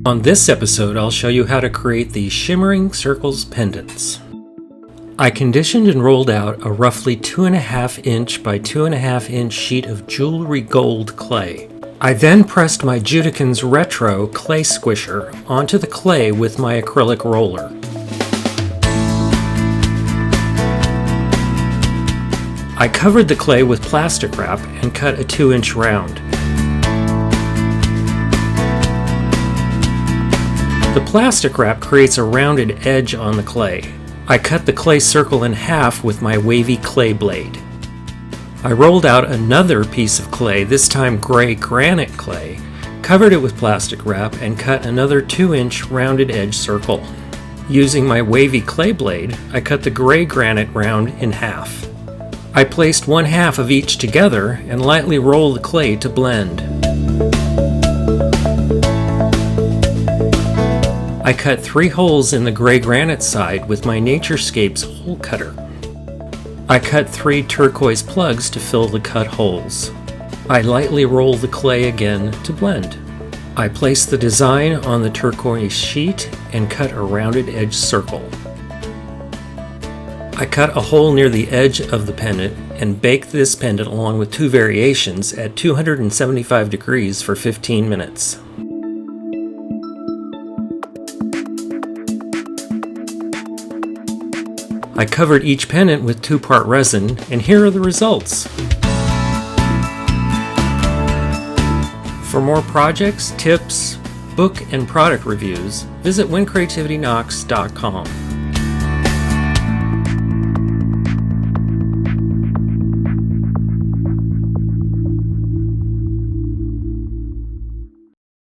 On this episode, I'll show you how to create the Shimmering Circles pendants. I conditioned and rolled out a roughly 2.5 inch by 2.5 inch sheet of jewelry gold clay. I then pressed my JudiKins Retro Clay Squisher onto the clay with my acrylic roller. I covered the clay with plastic wrap and cut a 2-inch round. The plastic wrap creates a rounded edge on the clay. I cut the clay circle in half with my wavy clay blade. I rolled out another piece of clay, this time gray granite clay, covered it with plastic wrap, and cut another 2-inch rounded edge circle. Using my wavy clay blade, I cut the gray granite round in half. I placed 1/2 of each together and lightly rolled the clay to blend. I cut 3 holes in the gray granite side with my Naturescapes hole cutter. I cut 3 turquoise plugs to fill the cut holes. I lightly roll the clay again to blend. I place the design on the turquoise sheet and cut a rounded edge circle. I cut a hole near the edge of the pendant and baked this pendant along with 2 variations at 275 degrees for 15 minutes. I covered each pendant with 2-part resin, and here are the results. For more projects, tips, book, and product reviews, visit WhenCreativityKnocks.com.